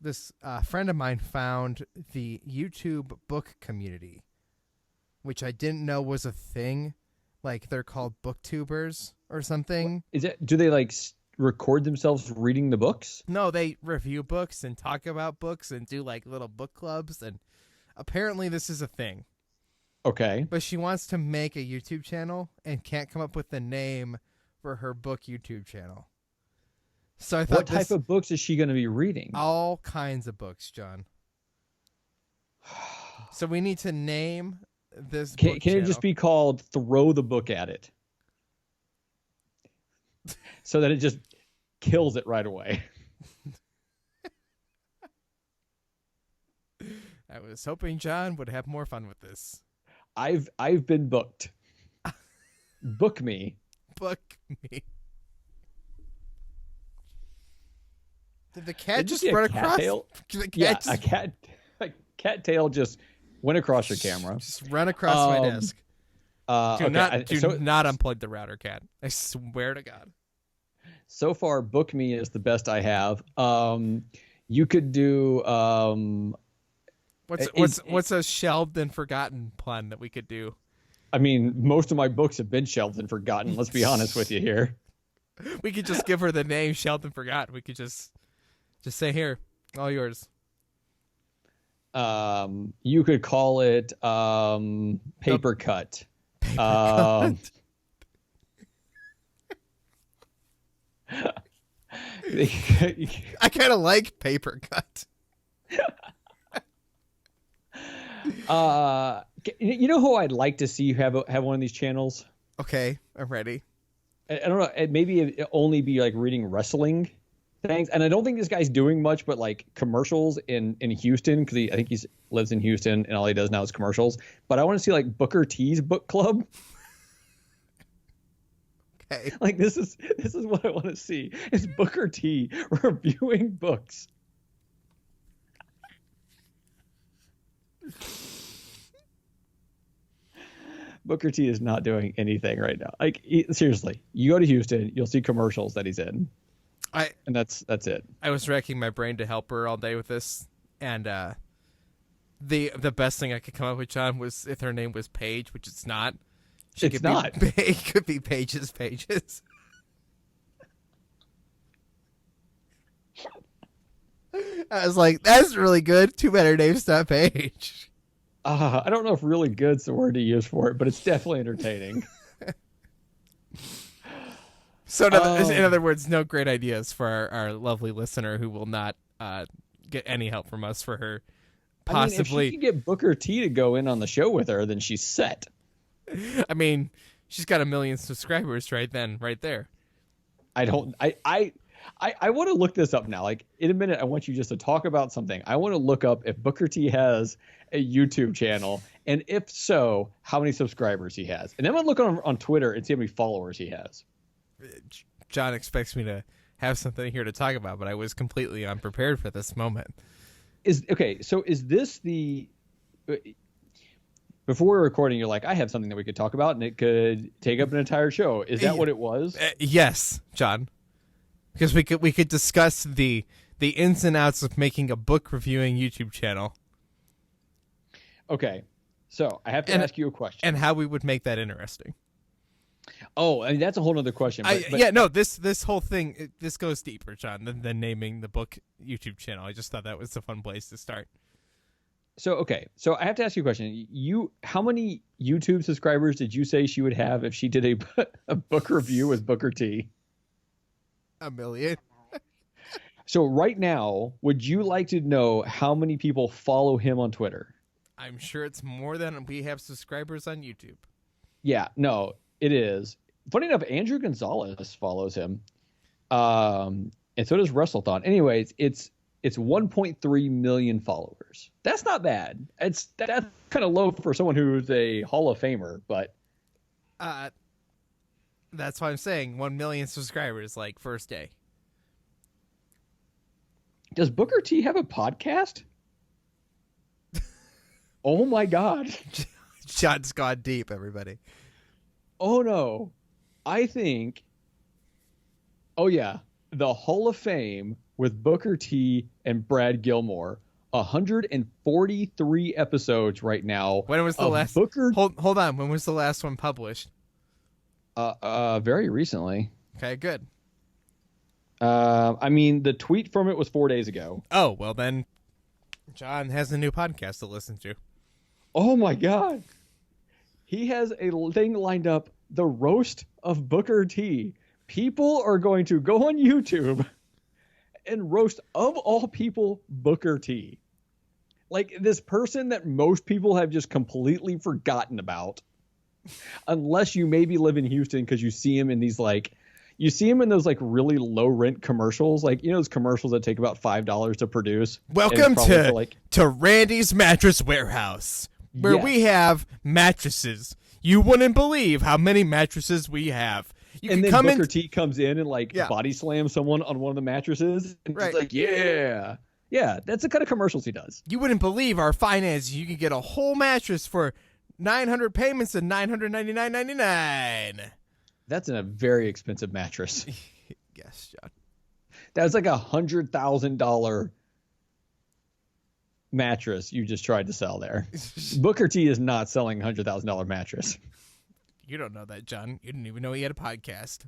friend of mine found the YouTube book community, which I didn't know was a thing. Like they're called booktubers or something. Is it? Do they like record themselves reading the books? No, they review books and talk about books and do like little book clubs. And apparently this is a thing. Okay. But she wants to make a YouTube channel and can't come up with the name for her book YouTube channel. So I thought, what type of books is she going to be reading? All kinds of books, John. So we need to name this can book channel. It just be called Throw the Book at It? So that it just kills it right away. I was hoping John would have more fun with this. I've been booked. Book me. Book me. Did the cat just run across? A cat tail just went across your camera. Just run across my desk. Do not unplug the router, cat. I swear to God. So far, Book Me is the best I have. You could do. What's a shelved and forgotten plan that we could do? I mean, most of my books have been shelved and forgotten. Let's be honest with you here. We could just give her the name shelved and forgotten. We could just say, here, all yours. You could call it Paper Cut. Paper Cut. I kind of like Paper Cut. You know who I'd like to see have one of these channels? Okay, I'm ready. I don't know. Maybe it only be like reading wrestling things, and I don't think this guy's doing much, but like commercials in Houston because I think he lives in Houston and all he does now is commercials. But I want to see like Booker T's book club. Okay, like this is what I want to see. Is Booker T reviewing books? Booker T is not doing anything right now. Like seriously, you go to Houston, you'll see commercials that he's in. And that's it. I was racking my brain to help her all day with this, and the best thing I could come up with, John, was if her name was Paige, which it's not. It's not. It could be Pages. I was like, that's really good. Too bad her name's not Paige. I don't know if really good's the word to use for it, but it's definitely entertaining. So in other words, no great ideas for our lovely listener who will not get any help from us for her possibly. I mean, if she can get Booker T to go in on the show with her, then she's set. I mean, she's got 1 million subscribers right there. I don't. I want to look this up now. Like in a minute, I want you just to talk about something. I want to look up if Booker T has a YouTube channel, and if so, how many subscribers he has. And then I'm gonna look on Twitter and see how many followers he has. John expects me to have something here to talk about, but I was completely unprepared for this moment. So is this the? Before we're recording, you're like, I have something that we could talk about, and it could take up an entire show. Is that what it was? Yes, John. Because we could discuss the ins and outs of making a book reviewing YouTube channel. Okay, so I have to ask you a question. And how we would make that interesting. Oh, I mean, that's a whole other question. This whole thing, this goes deeper, John, than naming the book YouTube channel. I just thought that was a fun place to start. So I have to ask you a question. How many YouTube subscribers did you say she would have if she did a book review with Booker T? 1 million. So right now, would you like to know how many people follow him on Twitter? I'm sure it's more than we have subscribers on YouTube. Yeah, no, it is. Funny enough, Andrew Gonzalez follows him. And so does WrestleThon. Anyways, it's 1.3 million followers. That's not bad. That's kind of low for someone who's a Hall of Famer, but that's why I'm saying 1 million subscribers like first day. Does Booker T have a podcast? Oh my God. John's gone deep, everybody. Oh no. I think the Hall of Fame with Booker T and Brad Gilmore. 143 episodes right now. When was the last Booker? Hold on. When was the last one published? Very recently. Okay, good. I mean, the tweet from it was 4 days ago. Oh, well then, John has a new podcast to listen to. Oh my God. He has a thing lined up, the roast of Booker T. People are going to go on YouTube and roast, of all people, Booker T. Like this person that most people have just completely forgotten about. Unless you maybe live in Houston because you see him in these those like really low rent commercials, like those commercials that take about $5 to produce. Welcome to Randy's Mattress Warehouse, where we have mattresses. You wouldn't believe how many mattresses we have. And then Booker T comes in and body slams someone on one of the mattresses, and just like, yeah, that's the kind of commercials he does. You wouldn't believe our finances. You can get a whole mattress for 900 payments and $999.99. That's a very expensive mattress. Yes, John. That was like $100,000 mattress you just tried to sell there. Booker T is not selling a $100,000 mattress. You don't know that, John. You didn't even know he had a podcast.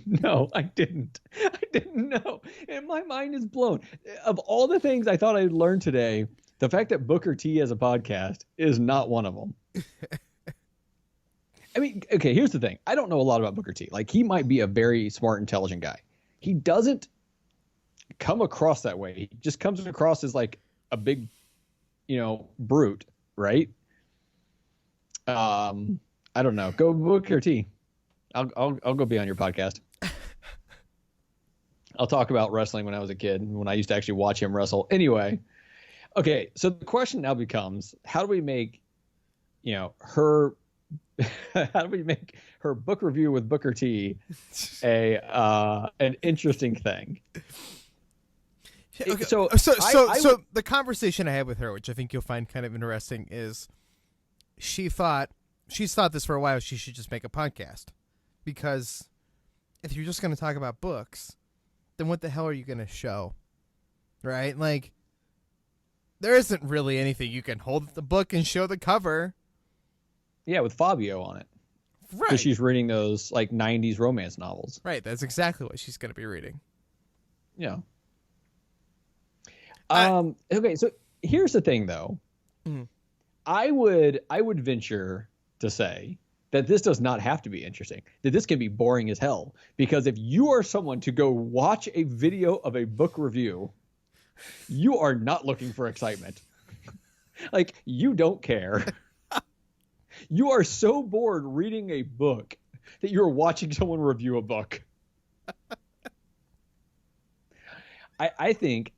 No, I didn't. I didn't know. And my mind is blown. Of all the things I thought I'd learn today, the fact that Booker T has a podcast is not one of them. I mean, okay, here's the thing. I don't know a lot about Booker T. Like, he might be a very smart, intelligent guy. He doesn't come across that way. He just comes across as like a big, brute, right? I don't know. Go Booker T. I'll go be on your podcast. I'll talk about wrestling when I was a kid, when I used to actually watch him wrestle. Anyway, okay, so the question now becomes, how do we make, her book review with Booker T an interesting thing? Okay, so the conversation I had with her, which I think you'll find kind of interesting, is she's thought this for a while. She should just make a podcast, because if you're just going to talk about books, then what the hell are you going to show, right? Like, there isn't really anything you can hold the book and show the cover. Yeah, with Fabio on it. Right. Because she's reading those, 90s romance novels. Right, that's exactly what she's going to be reading. Yeah. Okay, so here's the thing, though. Mm-hmm. I would venture to say that this does not have to be interesting, that this can be boring as hell. Because if you are someone to go watch a video of a book review, you are not looking for excitement. You don't care. You are so bored reading a book that you're watching someone review a book. I think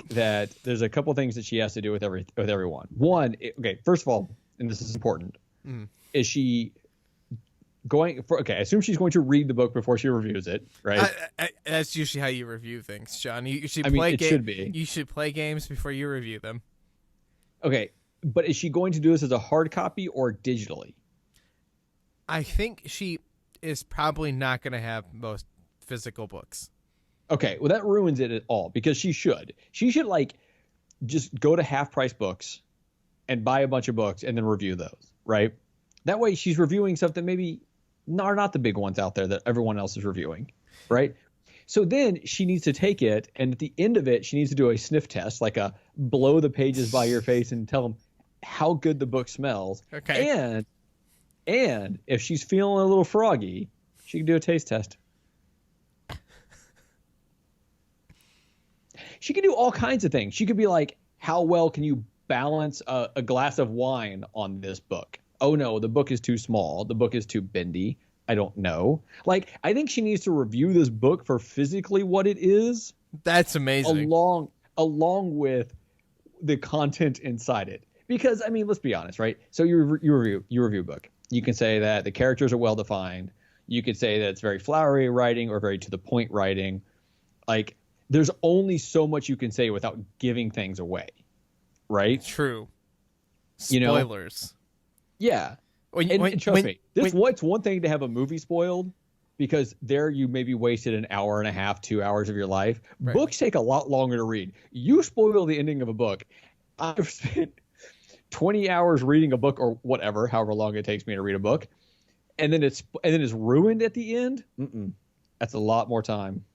that there's a couple things that she has to do with everyone. One, okay, first of all, and this is important, is she going for? Okay, I assume she's going to read the book before she reviews it, right? That's usually how you review things, John. You should should be. You should play games before you review them. Okay, but is she going to do this as a hard copy or digitally? I think she is probably not going to have most physical books. Okay, well that ruins it at all because she should like just go to Half Price Books and buy a bunch of books and then review those, right? That way she's reviewing stuff that maybe are not the big ones out there that everyone else is reviewing, right? So then she needs to take it, and at the end of it, she needs to do a sniff test, like a blow the pages by your face and tell them how good the book smells. Okay. And if she's feeling a little froggy, she can do a taste test. She can do all kinds of things. She could be like, how well can you balance a glass of wine on this book? Oh, no, the book is too small. The book is too bendy. I don't know. Like, I think she needs to review this book for physically what it is. That's amazing. Along with the content inside it. Because, I mean, let's be honest, right? So you review a book. You can say that the characters are well-defined. You could say that it's very flowery writing or very to-the-point writing. Like, there's only so much you can say without giving things away, right? True. Spoilers. Yeah. And trust me, it's one thing to have a movie spoiled because there you maybe wasted an hour and a half, 2 hours of your life. Right. Books take a lot longer to read. You spoil the ending of a book. I've spent 20 hours reading a book or whatever, however long it takes me to read a book, and then it's ruined at the end. That's a lot more time.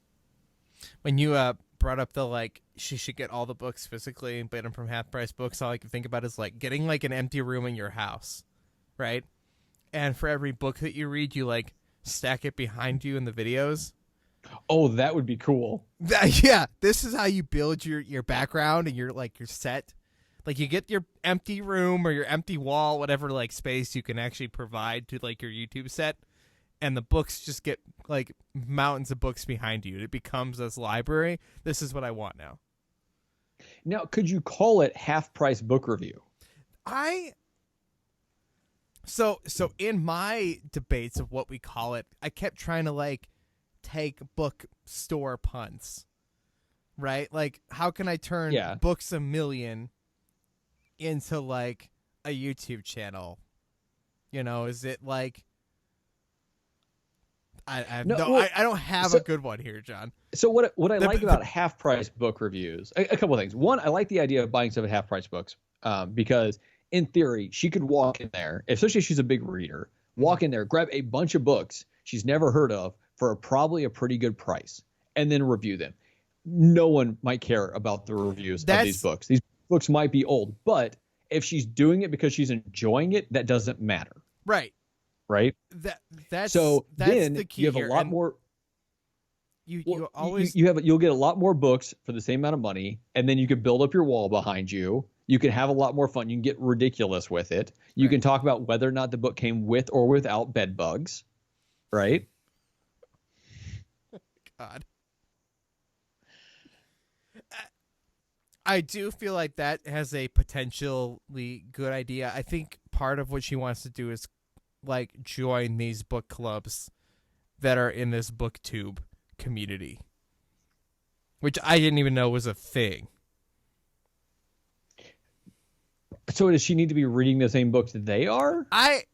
When you brought up she should get all the books physically and buy them from Half Price Books, all I can think about is like getting like an empty room in your house, right? And for every book that you read, you like stack it behind you in the videos. Oh, that would be cool. Yeah, this is how you build your background and your set. Like you get your empty room or your empty wall, whatever like space you can actually provide to like your YouTube set. And the books just get like mountains of books behind you. It becomes this library. This is what I want now. Now, could you call it Half Price Book Review? So in my debates of what we call it, I kept trying to like take bookstore puns, right? Like, how can I turn Books a Million into like a YouTube channel? You know, is it like I don't have a good one here, John. So what I like about Half Price Book Reviews, a couple of things. One, I like the idea of buying stuff at Half Price Books because in theory she could walk in there, especially if she's a big reader, walk in there, grab a bunch of books she's never heard of for probably a pretty good price, and then review them. No one might care about the reviews of these books. These books might be old, but if she's doing it because she's enjoing it, that doesn't matter. Right. Right. That's then the key. You have here. a lot more. You'll get a lot more books for the same amount of money, and then you can build up your wall behind you. You can have a lot more fun. You can get ridiculous with it. You can talk about whether or not the book came with or without bed bugs, right? God. I do feel like that has a potentially good idea. I think part of what she wants to do is like join these book clubs that are in this booktube community, which I didn't even know was a thing. So does she need to be reading the same books that they are? I've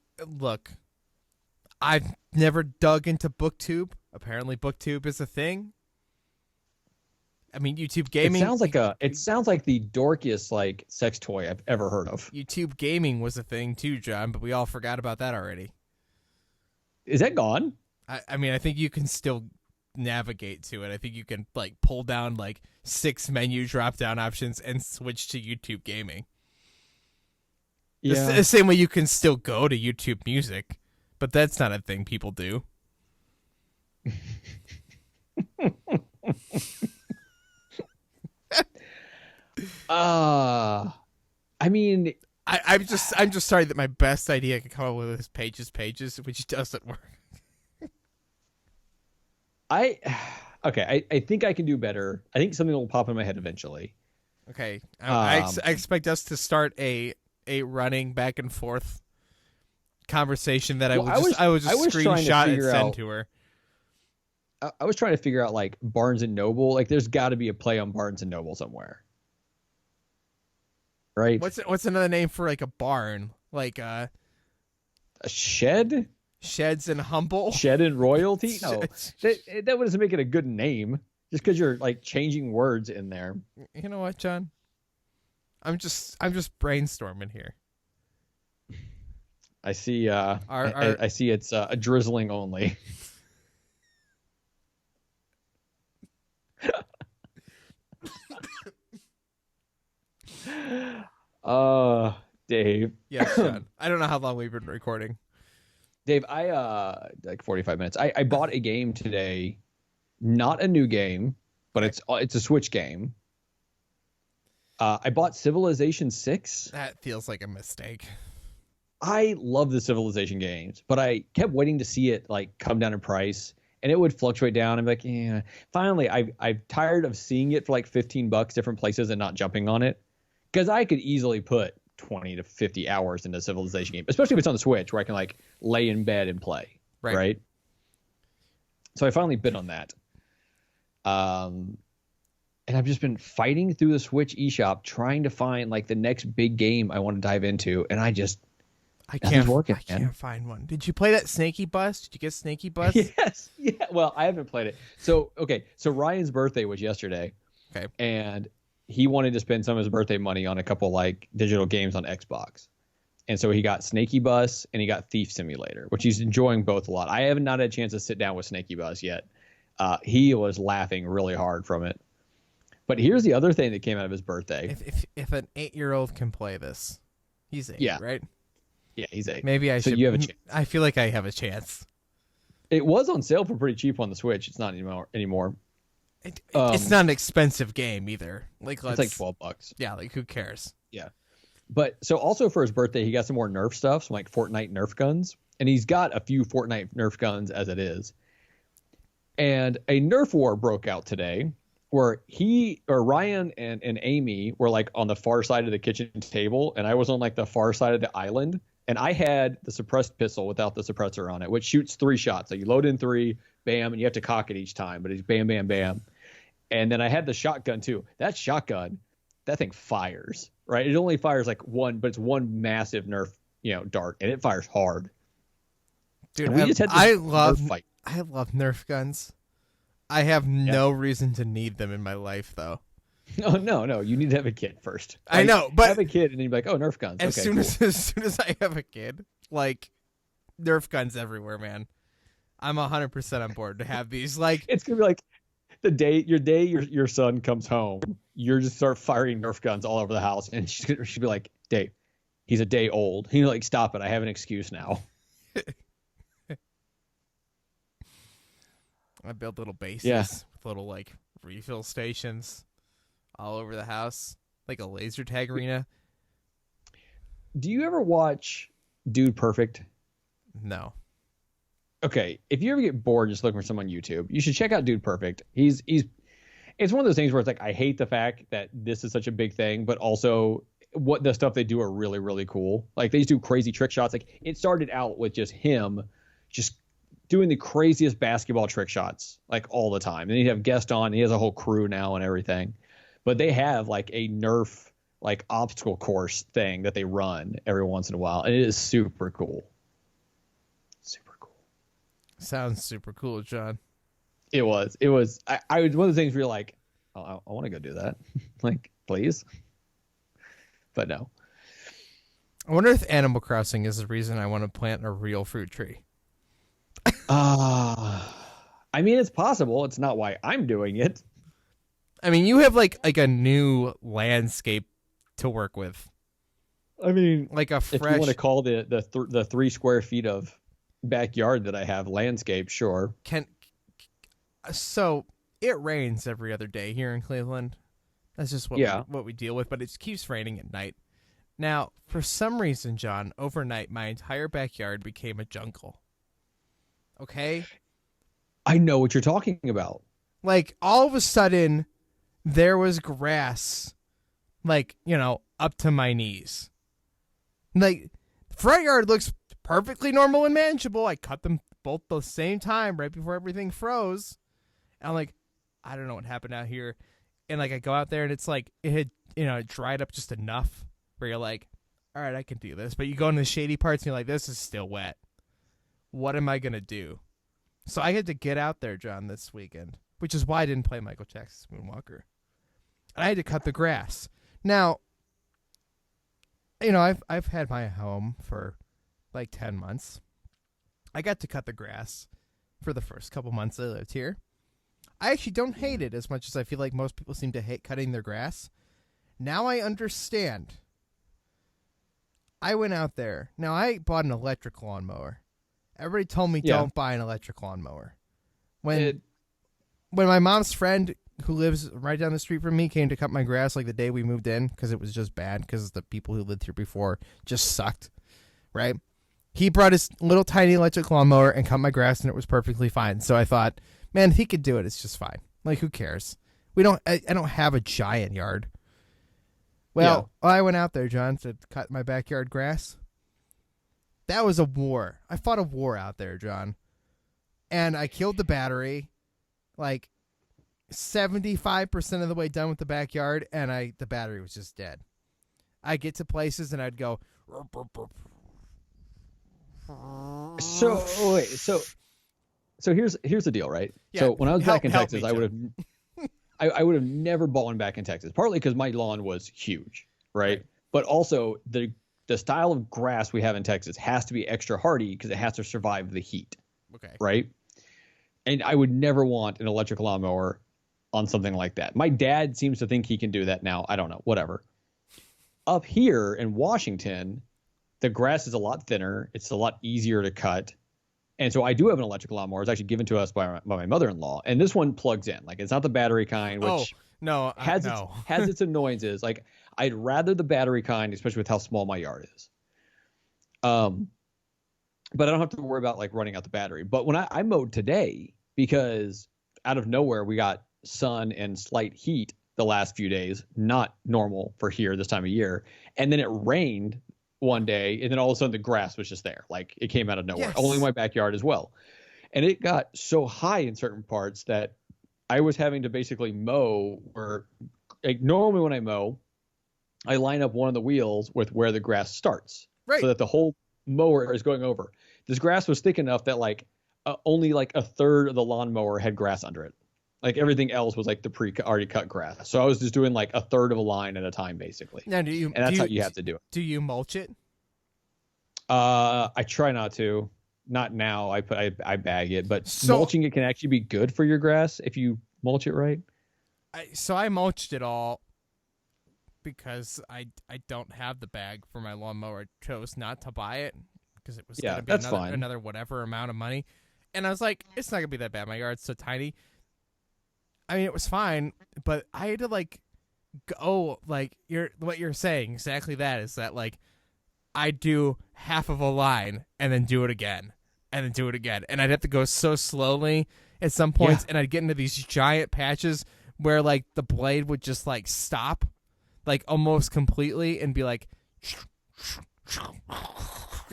never dug into booktube. Apparently booktube is a thing. I mean, YouTube gaming. It sounds like the dorkiest like sex toy I've ever heard of. YouTube gaming was a thing too, John, but we all forgot about that already. Is that gone? I mean, I think you can still navigate to it. I think you can like pull down like 6 menu drop down options and switch to YouTube gaming. Yeah. The same way you can still go to YouTube Music, but that's not a thing people do. I mean, I'm just sorry that my best idea I could come up with is pages, which doesn't work. I'm Okay, I think I can do better. I think something will pop in my head eventually. Okay, I expect us to start a running back and forth conversation that I would just screenshot and send to her. I was trying to figure out like Barnes and Noble. Like, there's got to be a play on Barnes and Noble somewhere, right? What's another name for like a barn? Like a shed? Sheds and Humble? Shed and Royalty? No, that doesn't make it a good name. Just because you're like changing words in there. You know what, John? I'm just brainstorming here. I see. I see. It's a drizzling only. Dave. Yes, John. I don't know how long we've been recording. Dave, I like 45 minutes. I bought a game today, not a new game, but it's a Switch game. I bought Civilization 6. That feels like a mistake. I love the Civilization games, but I kept waiting to see it like come down in price, and it would fluctuate down. I'm like, yeah. Finally, I'm tired of seeing it for like $15 different places and not jumping on it, because I could easily put 20 to 50 hours into a Civilization game, especially if it's on the Switch where I can like lay in bed and play. Right. So I finally bid on that. And I've just been fighting through the Switch eShop trying to find like the next big game I want to dive into, and I can't find one. Did you play that Snaky Bus? Did you get Snaky Bus? Yes. Yeah. Well, I haven't played it. So Ryan's birthday was yesterday. Okay. And he wanted to spend some of his birthday money on a couple like digital games on Xbox. And so he got Snaky Bus and he got Thief Simulator, which he's enjoying both a lot. I have not had a chance to sit down with Snaky Bus yet. He was laughing really hard from it. But here's the other thing that came out of his birthday. If an 8-year-old can play this, he's 8, right? Yeah, he's 8. Maybe I should. You have a chance. I feel like I have a chance. It was on sale for pretty cheap on the Switch. It's not anymore. It's not an expensive game either. Like it's like $12. Yeah, like who cares? Yeah. But so also for his birthday, he got some more Nerf stuff, some like Fortnite Nerf guns, and he's got a few Fortnite Nerf guns as it is. And a Nerf war broke out today, where Ryan and Amy were like on the far side of the kitchen table, and I was on like the far side of the island, and I had the suppressed pistol without the suppressor on it, which shoots 3 shots. So you load in 3, bam, and you have to cock it each time, but it's bam, bam, bam. And then I had the shotgun too. That shotgun, that thing fires, right? It only fires like one, but it's one massive Nerf, dart, and it fires hard. Dude, I love Nerf guns. I have no reason to need them in my life, though. No. You need to have a kid first. I know, but have a kid, and then you're like, oh, Nerf guns. As soon as I have a kid, like Nerf guns everywhere, man. I'm 100% on board to have these. Like, it's gonna be like the day your son comes home, you're just start firing Nerf guns all over the house, and she'll be like, Dave, he's a day old. He's like, stop it. I have an excuse now. I build little bases with little like refill stations all over the house, like a laser tag arena. Do you ever watch Dude Perfect? No. Okay, if you ever get bored just looking for someone on YouTube, you should check out Dude Perfect. It's one of those things where it's like, I hate the fact that this is such a big thing, but also what the stuff they do are really, really cool. Like, they just do crazy trick shots. Like, it started out with just him just doing the craziest basketball trick shots like all the time. And you have guests on, he has a whole crew now and everything. But they have like a Nerf like obstacle course thing that they run every once in a while, and it is super cool. Super cool. Sounds super cool, John. It was I was one of the things where you're like, oh, I want to go do that. Like, please. But no. I wonder if Animal Crossing is the reason I want to plant a real fruit tree. I mean, it's possible. It's not why I'm doing it. I mean, you have like a new landscape to work with. I mean, like a fresh. If you want to call the 3 square feet of backyard that I have landscape, sure. So it rains every other day here in Cleveland. That's just what we deal with. But it keeps raining at night. Now, for some reason, John, overnight my entire backyard became a jungle. Okay? I know what you're talking about. Like, all of a sudden, there was grass, like, up to my knees. Like, the front yard looks perfectly normal and manageable. I cut them both the same time right before everything froze. And I'm like, I don't know what happened out here. And, like, I go out there, and it's like, it had, it dried up just enough where you're like, all right, I can do this. But you go into the shady parts, and you're like, this is still wet. What am I going to do? So I had to get out there, John, this weekend, which is why I didn't play Michael Jackson's Moonwalker. I had to cut the grass. Now, I've had my home for like 10 months. I got to cut the grass for the first couple months I lived here. I actually don't hate it as much as I feel like most people seem to hate cutting their grass. Now I understand. I went out there. Now, I bought an electric lawnmower. Everybody told me don't buy an electric lawnmower. When my mom's friend who lives right down the street from me came to cut my grass like the day we moved in because it was just bad because the people who lived here before just sucked, right? He brought his little tiny electric lawnmower and cut my grass, and it was perfectly fine. So I thought, man, if he could do it, it's just fine. Like, who cares? I don't have a giant yard. Well, I went out there, John, to cut my backyard grass. That was a war. I fought a war out there, John. And I killed the battery, like 75% of the way done with the backyard, and the battery was just dead. I get to places and I'd go. So here's the deal, right? Yeah, so when I was back in Texas, me, I would have never bought one back in Texas. Partly because my lawn was huge, right? But also the style of grass we have in Texas has to be extra hardy because it has to survive the heat. Okay. Right. And I would never want an electric lawnmower on something like that. My dad seems to think he can do that now. I don't know. Whatever. Up here in Washington, the grass is a lot thinner. It's a lot easier to cut. And so I do have an electric lawnmower. It's actually given to us by my mother-in-law. And this one plugs in. Like, it's not the battery kind, which has its annoyances. Like, I'd rather the battery kind, especially with how small my yard is. But I don't have to worry about like running out the battery. But when I mowed today, because out of nowhere we got sun and slight heat the last few days, not normal for here this time of year. And then it rained one day, and then all of a sudden the grass was just there. Like, it came out of nowhere. Yes. Only my backyard as well. And it got so high in certain parts that I was having to basically mow where, like, normally when I mow, I line up one of the wheels with where the grass starts, right, so that the whole mower is going over. This grass was thick enough that like only like a third of the lawnmower had grass under it. Like, everything else was like the already cut grass. So I was just doing like a third of a line at a time, basically. Now, and that's how you have to do it. Do you mulch it? I try not to. Not now. I bag it, but mulching it can actually be good for your grass if you mulch it right. I mulched it all because I don't have the bag for my lawnmower. I chose not to buy it because it was going to be another whatever amount of money. And I was like, it's not going to be that bad. My yard's so tiny. I mean, it was fine, but I had to like go like what you're saying exactly that is that like I do half of a line and then do it again and then do it again. And I'd have to go so slowly at some points, and I'd get into these giant patches where like the blade would just like stop like almost completely and be like,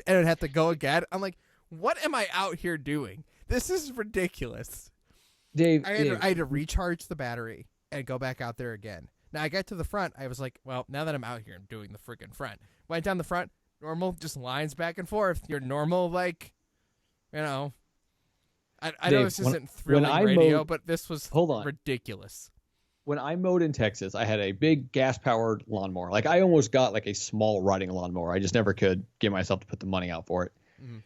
and I'd have to go again. I'm like, what am I out here doing? This is ridiculous. Dave, I had to recharge the battery and go back out there again. Now I got to the front. I was like, well, now that I'm out here, I'm doing the freaking front. Went down the front, normal, just lines back and forth. Your normal, like, I know this isn't thrilling radio, but this was ridiculous. When I mowed in Texas, I had a big gas-powered lawnmower. Like, I almost got like a small riding lawnmower. I just never could get myself to put the money out for it. Mm-hmm.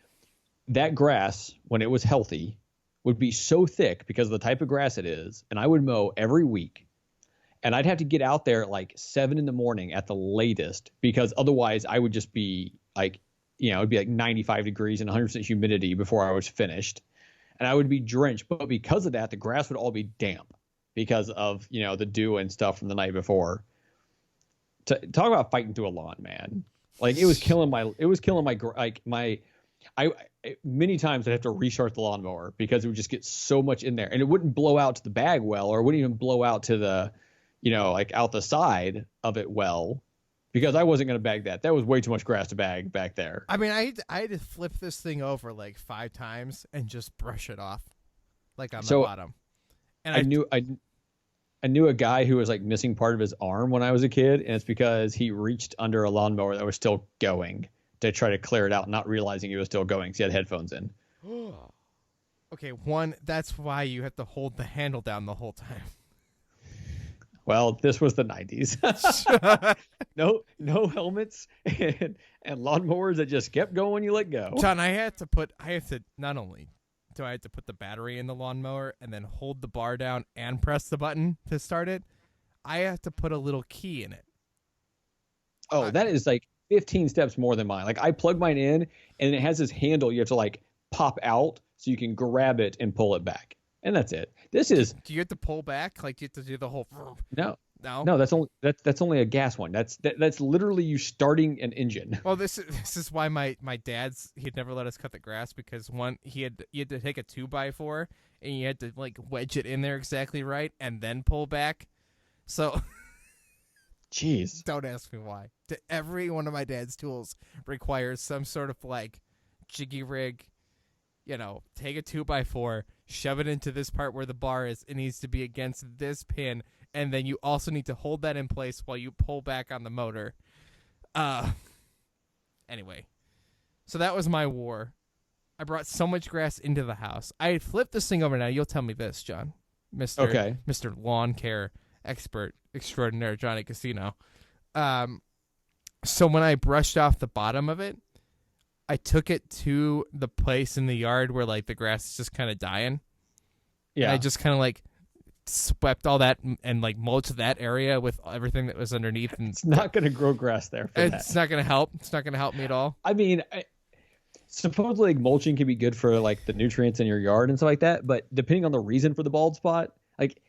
That grass, when it was healthy, would be so thick because of the type of grass it is, and I would mow every week. And I'd have to get out there at like 7 a.m. at the latest, because otherwise I would just be like, it'd be like 95 degrees and 100% humidity before I was finished. And I would be drenched. But because of that, the grass would all be damp because of, the dew and stuff from the night before. Talk about fighting through a lawn, man. Like, it was killing my many times I'd have to restart the lawnmower because it would just get so much in there, and it wouldn't blow out to the bag well, or it wouldn't even blow out to the, like out the side of it well, because I wasn't going to bag that. That was way too much grass to bag back there. I mean, I had to flip this thing over like 5 times and just brush it off, like on the bottom. And I knew a guy who was like missing part of his arm when I was a kid, and it's because he reached under a lawnmower that was still going to try to clear it out, not realizing it was still going because he had headphones in. Okay, that's why you have to hold the handle down the whole time. Well, this was the 90s. No helmets and lawnmowers that just kept going when you let go. John, not only do I have to put the battery in the lawnmower and then hold the bar down and press the button to start it, I have to put a little key in it. Oh, that is like 15 steps more than mine. Like I plug mine in and it has this handle you have to like pop out so you can grab it and pull it back. And that's it. Do you have to pull back? Like you have to do the whole No, that's only a gas one. That's literally you starting an engine. Well, this is why my dad's, he'd never let us cut the grass, because he had to take a 2x4 and you had to like wedge it in there exactly right and then pull back. So jeez. Don't ask me why. Every one of my dad's tools requires some sort of like jiggy rig, take a 2x4, shove it into this part where the bar is. It needs to be against this pin. And then you also need to hold that in place while you pull back on the motor. Anyway, so that was my war. I brought so much grass into the house. I flipped this thing over. Now you'll tell me this, John, Mr. Lawn Care Expert Extraordinaire Johnny Casino. So when I brushed off the bottom of it, I took it to the place in the yard where like the grass is just kind of dying. Yeah, and I just kind of like swept all that and like mulched that area with everything that was underneath. And it's not going to grow grass there. It's not going to help. It's not going to help me at all. I mean, supposedly like, mulching can be good for like the nutrients in your yard and stuff like that. But depending on the reason for the bald spot, like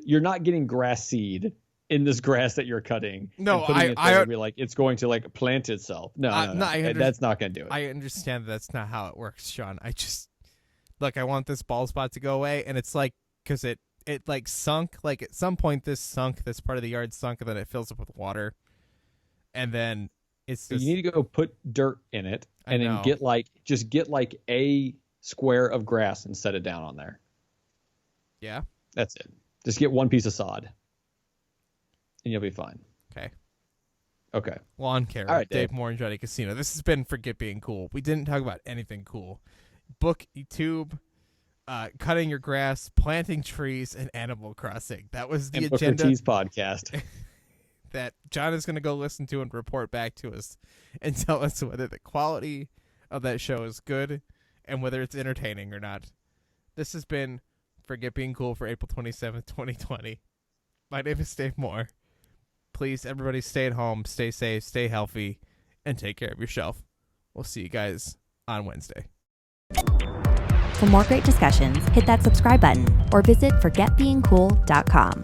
you're not getting grass seed in this grass that you're cutting. No, I be like it's going to like plant itself. No, that's not going to do it. I understand that's not how it works, Sean. I want this bald spot to go away, and it's like because it like sunk. Like at some point, this part of the yard sunk, and then it fills up with water, and then it's. You need to go put dirt in it, and then get a square of grass and set it down on there. Yeah, that's it. Just get one piece of sod. And you'll be fine. Okay. Lawn Care. All right, Dave Moore and Johnny Casino. This has been Forget Being Cool. We didn't talk about anything cool. Book YouTube, cutting your grass, planting trees, and Animal Crossing. That was the agenda. Booker T's podcast. That John is going to go listen to and report back to us and tell us whether the quality of that show is good and whether it's entertaining or not. This has been Forget Being Cool for April 27th, 2020. My name is Dave Moore. Please, everybody, stay at home, stay safe, stay healthy, and take care of yourself. We'll see you guys on Wednesday. For more great discussions, hit that subscribe button or visit forgetbeingcool.com.